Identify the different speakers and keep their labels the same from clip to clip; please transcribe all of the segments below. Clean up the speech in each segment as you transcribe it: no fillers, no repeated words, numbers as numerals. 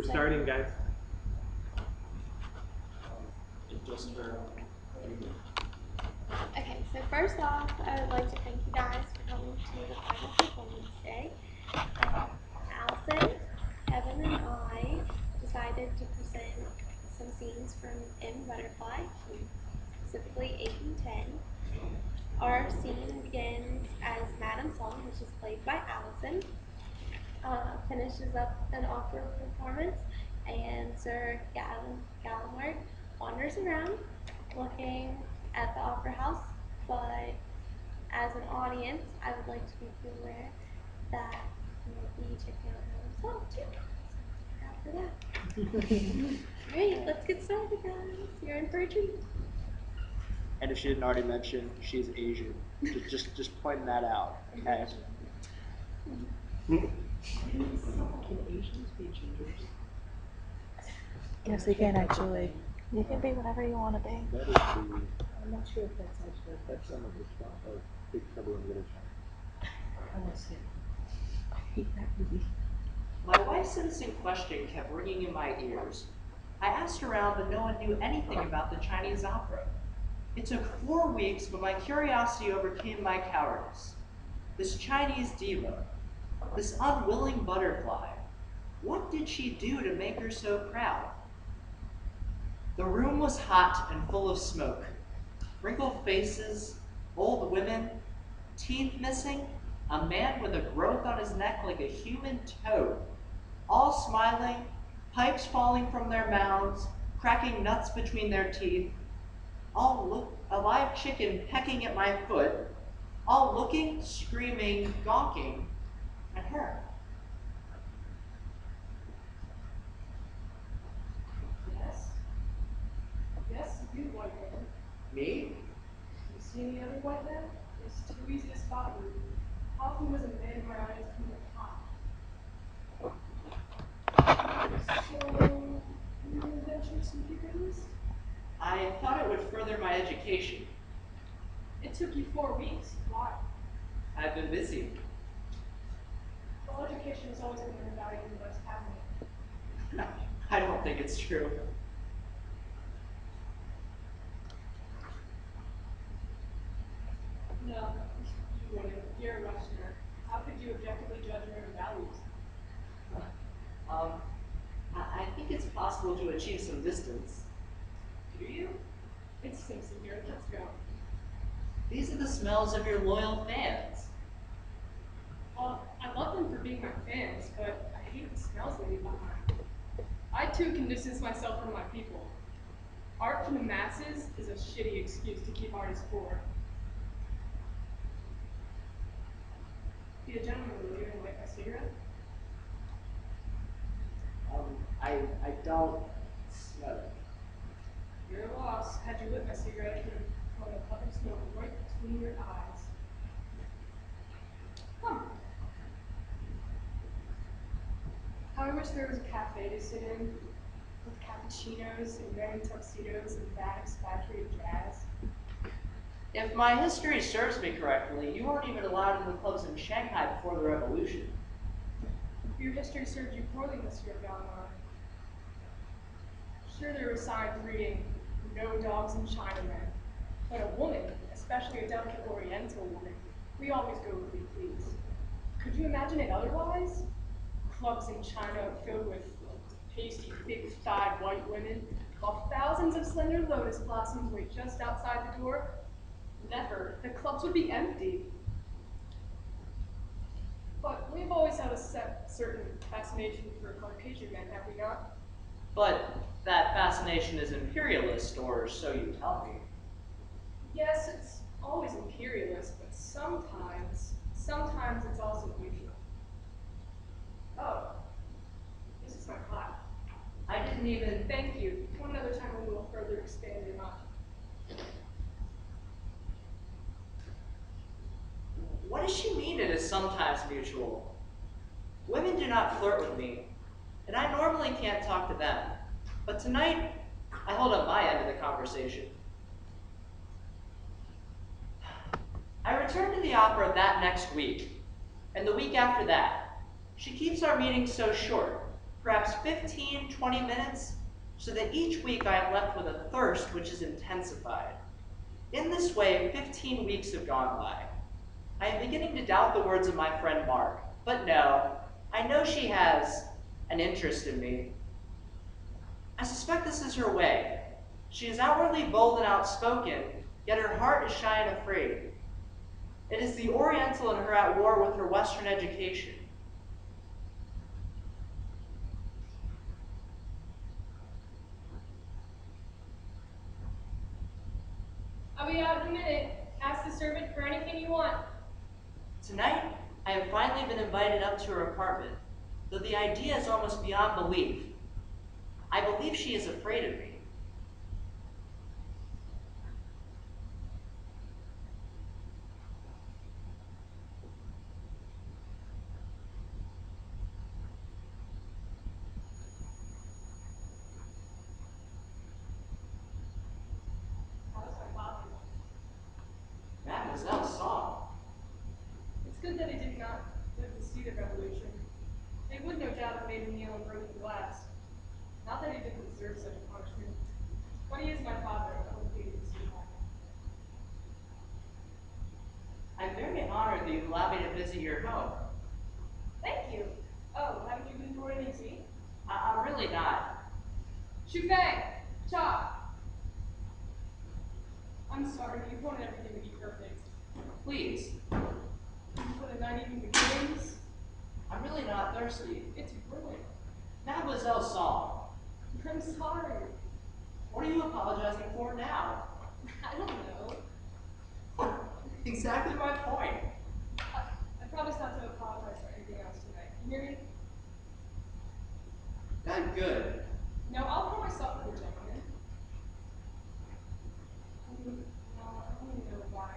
Speaker 1: starting, guys.
Speaker 2: Okay, so first off, I would like to thank you guys for coming to the final performance today. Allison, Kevin, and I decided to present some scenes from M Butterfly, specifically 8 and 10. Our scene begins as Madam Song, which is played by Allison, finishes up an opera performance, and Sir Gallimard wanders around looking at the opera house, but as an audience, I would like to make you aware that you will be checking out Madam Song too. After that. Great, let's get started, guys. You're in for a treat.
Speaker 3: And if she didn't already mention, she's Asian. Just pointing that out, okay?
Speaker 4: Can Asians be gingers?
Speaker 5: Yes, you can actually. You can be whatever you want to be.
Speaker 4: That is I'm not sure if that's actually.
Speaker 1: That's some of the stuff of Big Trouble in Little China.
Speaker 4: I want to see it. I hate that movie.
Speaker 6: My wife's innocent question kept ringing in my ears. I asked around, but no one knew anything about the Chinese opera. It took 4 weeks, but my curiosity overcame my cowardice. This Chinese diva, this unwilling butterfly, what did she do to make her so proud? The room was hot and full of smoke. Wrinkled faces, old women, teeth missing, a man with a growth on his neck like a human toad, all smiling, pipes falling from their mouths, cracking nuts between their teeth, a live chicken pecking at my foot, all looking, screaming, gawking at her.
Speaker 7: Yes, you white man.
Speaker 6: Me?
Speaker 7: You see any other white man? It's too easy to spot you. Hoffman was a man my eyes from the top. So, you ventured some figures?
Speaker 6: I thought it would further my education.
Speaker 7: It took you 4 weeks. Why?
Speaker 6: I've been busy.
Speaker 7: Well, education has always been undervalued in the West, hasn't it?
Speaker 6: I don't think it's true.
Speaker 7: No, you wouldn't. You're a Westerner. How could you objectively judge your own values?
Speaker 6: I think it's possible to achieve some distance.
Speaker 7: Do you? It stinks in here. Let's go.
Speaker 6: These are the smells of your loyal fans.
Speaker 7: Well, I love them for being my fans, but I hate the smells they leave behind. I too can distance myself from my people. Art for the masses is a shitty excuse to keep artists poor. Be a gentleman, will you, and light my cigarette?
Speaker 6: I don't smell it.
Speaker 7: You're a loss. Had you lit my cigarette, I could have thrown a puff of smoke right between your eyes. Come. How I wish there was a cafe to sit in, with cappuccinos and men in tuxedos and bad expatriate jazz.
Speaker 6: If my history serves me correctly, you weren't even allowed in the clubs in Shanghai before the revolution.
Speaker 7: Your history served you poorly, Monsieur Gallimard. Sure, there were signs reading, "No dogs in Chinamen," but a woman, especially a delicate Oriental woman, we always go where we please. Could you imagine it otherwise? Clubs in China filled with pasty, big-thighed white women, while thousands of slender lotus blossoms wait just outside the door? Never. The clubs would be empty. But we've always had a certain fascination for Caucasian men, have we not?
Speaker 6: But that fascination is imperialist, or so you tell me.
Speaker 7: Yes, it's always imperialist, but sometimes it's also mutual. Oh, this is my class.
Speaker 6: I didn't even...
Speaker 7: Thank you. One other time we will further expand your mind.
Speaker 6: What does she mean it is sometimes mutual? Women do not flirt with me, and I normally can't talk to them. But tonight, I hold up my end of the conversation. I return to the opera that next week, and the week after that. She keeps our meetings so short. perhaps 15, 20 minutes, so that each week I am left with a thirst which is intensified. In this way, 15 weeks have gone by. I am beginning to doubt the words of my friend Mark, but no, I know she has an interest in me. I suspect this is her way. She is outwardly bold and outspoken, yet her heart is shy and afraid. It is the Oriental in her at war with her Western education.
Speaker 7: I'll be out in a minute. Ask the servant for anything you want.
Speaker 6: Tonight, I have finally been invited up to her apartment, though the idea is almost beyond belief. I believe she is afraid of me.
Speaker 7: How's my father?
Speaker 6: Mademoiselle saw.
Speaker 7: It's good that he did not live to see the revolution. They would no doubt have made him kneel and broken glass. Not that he didn't deserve such a punishment, but he is my father, and I hope he didn't see that.
Speaker 6: I'm very honored that you've allowed me to visit your home.
Speaker 7: Thank you. Oh, haven't you been pouring any tea?
Speaker 6: I'm really not.
Speaker 7: Shufang! Chop! I'm sorry, you wanted everything to be perfect.
Speaker 6: Please,
Speaker 7: For the night even begins,
Speaker 6: I'm really not thirsty.
Speaker 7: it's ruined.
Speaker 6: Mademoiselle Song,
Speaker 7: I'm sorry.
Speaker 6: what are you apologizing for now?
Speaker 7: I don't know.
Speaker 6: Exactly my point.
Speaker 7: I promise not to apologize for anything else tonight. You hear me?
Speaker 6: That good.
Speaker 7: No, I'll pour myself for the gentleman. No, I don't even know why.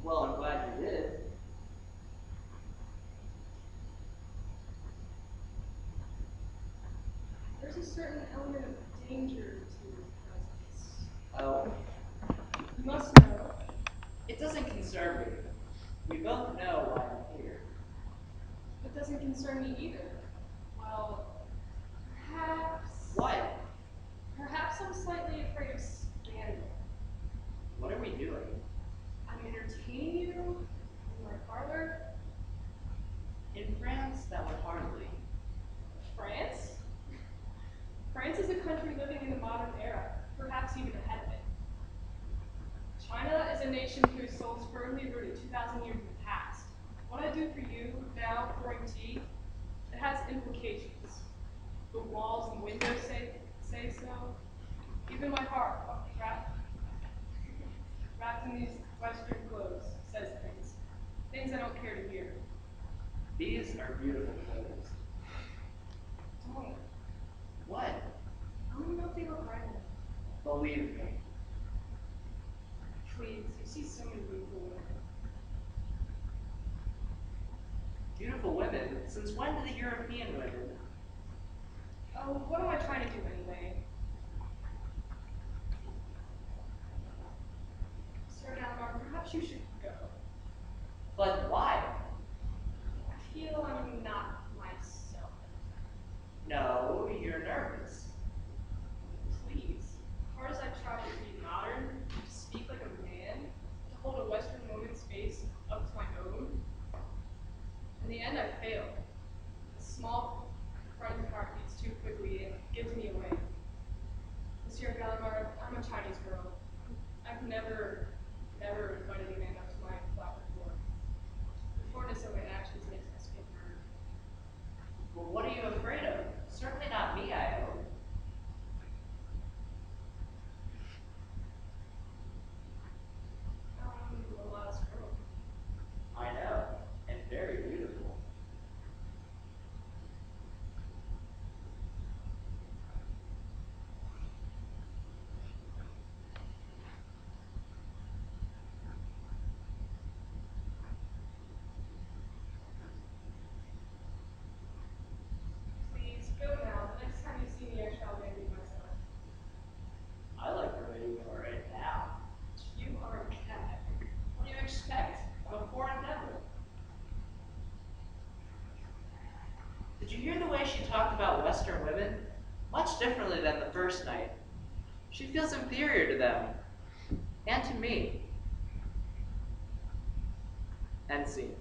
Speaker 6: Well, I'm glad you did.
Speaker 7: There's a certain element of danger to his presence.
Speaker 6: Oh,
Speaker 7: You must know.
Speaker 6: it doesn't concern me. We both know why I'm here.
Speaker 7: It doesn't concern me either. Well, perhaps.
Speaker 6: What?
Speaker 7: Perhaps I'm slightly afraid of scandal.
Speaker 6: What are we doing?
Speaker 7: I'm entertaining you in my parlor.
Speaker 6: In France, that would hardly.
Speaker 7: France? France is a country living in the modern era, perhaps even ahead of it. China is a nation whose soul is firmly rooted 2,000 years in the past. What I do for you now, pouring tea, it has implications. The walls and windows say so. Even my heart, wrapped in these Western clothes, says things. Things I don't care to hear.
Speaker 6: These are beautiful clothes.
Speaker 7: Don't.
Speaker 6: What?
Speaker 7: I don't even know if they look right on me.
Speaker 6: Believe me.
Speaker 7: Please, you see so many beautiful women.
Speaker 6: Beautiful women? Since when do the European women?
Speaker 7: Oh, what am I trying to do anyway? Sir Gallimard, perhaps you should go.
Speaker 6: But why?
Speaker 7: I feel I'm not myself.
Speaker 6: No, you're nervous.
Speaker 7: Please. As hard as I try to be modern, to speak like a man, to hold a Western woman's face up to my own, in the end I fail. A small, frightened heart beats too quickly and gives me away. Monsieur Gallimard, I'm a Chinese girl. I've never invited a man up to my flat before. The shortness of my actions makes my skin burn.
Speaker 6: Well, what are you afraid of? Certainly not me, I hope.
Speaker 7: The last girl.
Speaker 6: I know, and very beautiful. Did you hear the way she talked about Western women? Much differently than the first night. She feels inferior to them. And to me. End scene.